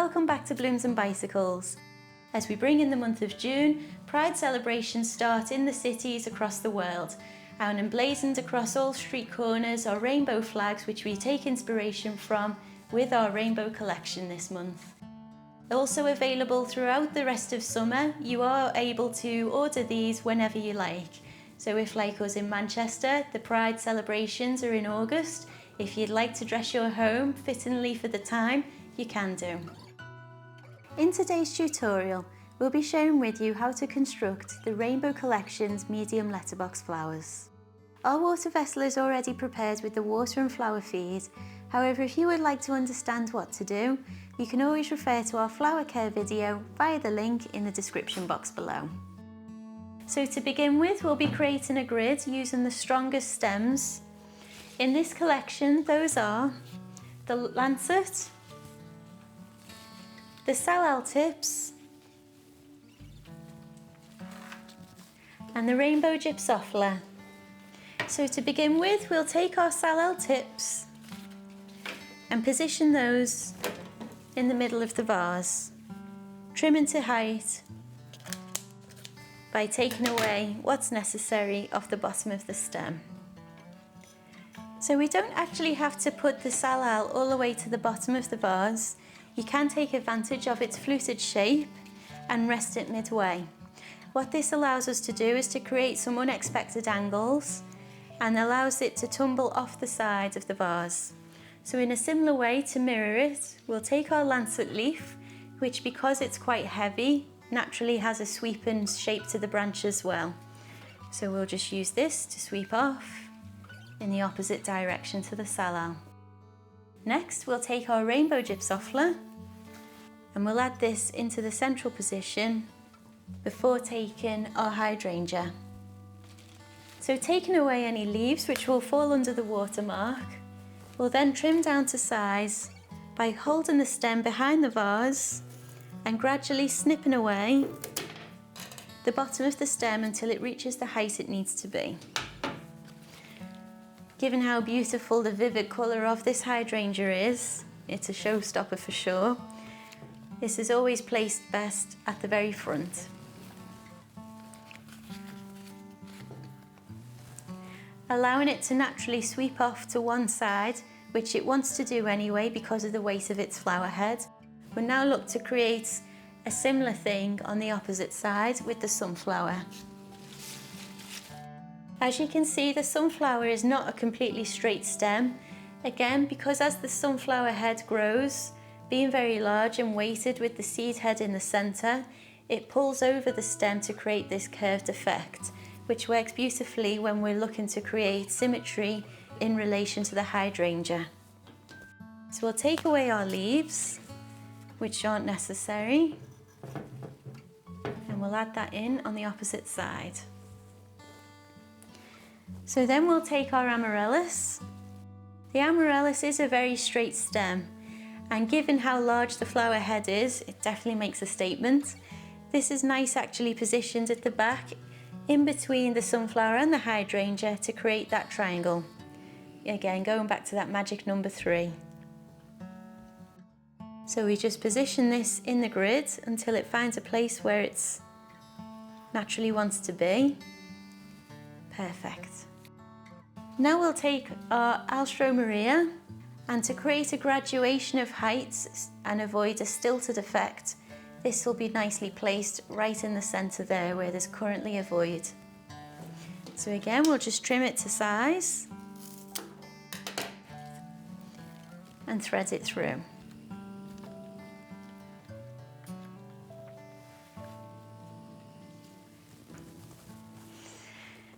welcome back to Blooms and Bicycles. As we bring in the month of June, Pride celebrations start in the cities across the world, and emblazoned across all street corners are rainbow flags which we take inspiration from with our rainbow collection this month. Also available throughout the rest of summer, you are able to order these whenever you like. So if, like us in Manchester, the Pride celebrations are in August, if you'd like to dress your home fittingly for the time, you can do. In today's tutorial, we'll be sharing with you how to construct the Rainbow Collection's medium letterbox flowers. Our water vessel is already prepared with the water and flower feed. However, if you would like to understand what to do, you can always refer to our flower care video via the link in the description box below. So to begin with, we'll be creating a grid using the strongest stems. In this collection, those are the Lancet, the Salal tips, and the Rainbow Gypsophila. So to begin with, we'll take our Salal tips and position those in the middle of the vase, trimming to height by taking away what's necessary off the bottom of the stem. So we don't actually have to put the Salal all the way to the bottom of the vase. You can take advantage of its fluted shape and rest it midway. What this allows us to do is to create some unexpected angles and allows it to tumble off the side of the vase. So in a similar way, to mirror it, we'll take our Lancet Leaf, which, because it's quite heavy, naturally has a sweeping shape to the branch as well. So we'll just use this to sweep off in the opposite direction to the Salal. Next, we'll take our Rainbow Gypsophila and we'll add this into the central position before taking our Hydrangea. So taking away any leaves which will fall under the watermark, we'll then trim down to size by holding the stem behind the vase and gradually snipping away the bottom of the stem until it reaches the height it needs to be. Given how beautiful the vivid colour of this hydrangea is, it's a showstopper for sure. This is always placed best at the very front. Allowing it to naturally sweep off to one side, which it wants to do anyway because of the weight of its flower head. We'll now look to create a similar thing on the opposite side with the sunflower. As you can see, the sunflower is not a completely straight stem. Again, because as the sunflower head grows, being very large and weighted with the seed head in the centre, it pulls over the stem to create this curved effect, which works beautifully when we're looking to create symmetry in relation to the hydrangea. So we'll take away our leaves, which aren't necessary, and we'll add that in on the opposite side. So then we'll take our Amaryllis. The Amaryllis is a very straight stem, and given how large the flower head is, it definitely makes a statement. This is nice actually positioned at the back, in between the sunflower and the hydrangea to create that triangle. Again, going back to that magic number 3. So we just position this in the grid until it finds a place where it naturally wants to be. Perfect. Now we'll take our Alstroemeria, and to create a graduation of heights and avoid a stilted effect, this will be nicely placed right in the centre there where there's currently a void. So again, we'll just trim it to size and thread it through.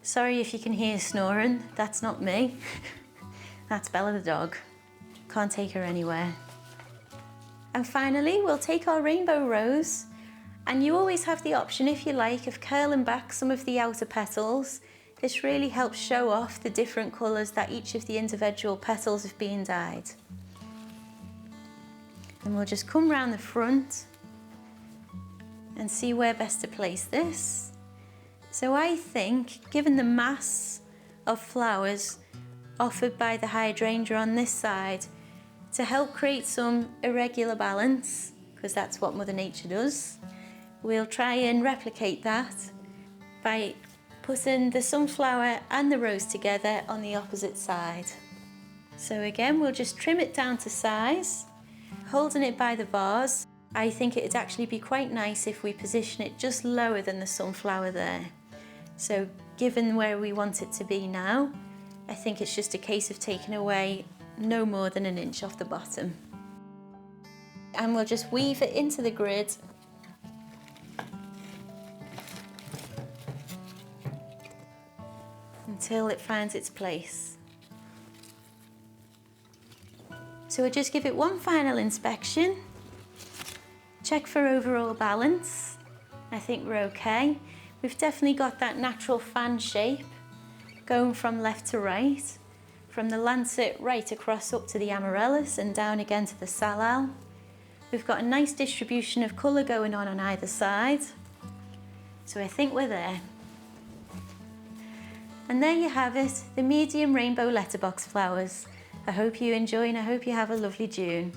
Sorry if you can hear snoring, that's not me. That's Bella the dog. Can't take her anywhere. And finally, we'll take our rainbow rose, and you always have the option, if you like, of curling back some of the outer petals. This really helps show off the different colours that each of the individual petals have been dyed. And we'll just come round the front and see where best to place this. So I think, given the mass of flowers offered by the hydrangea on this side, to help create some irregular balance, because that's what Mother Nature does. We'll try and replicate that by putting the sunflower and the rose together on the opposite side. So again, we'll just trim it down to size, holding it by the vase. I think it'd actually be quite nice if we position it just lower than the sunflower there. So given where we want it to be now, I think it's just a case of taking away no more than an inch off the bottom. And we'll just weave it into the grid until it finds its place. So we'll just give it one final inspection, check for overall balance. I think we're okay. We've definitely got that natural fan shape going from left to right, from the Lancet right across up to the Amaryllis and down again to the Salal. We've got a nice distribution of colour going on either side. So I think we're there. And there you have it, the medium rainbow letterbox flowers. I hope you enjoy and I hope you have a lovely June.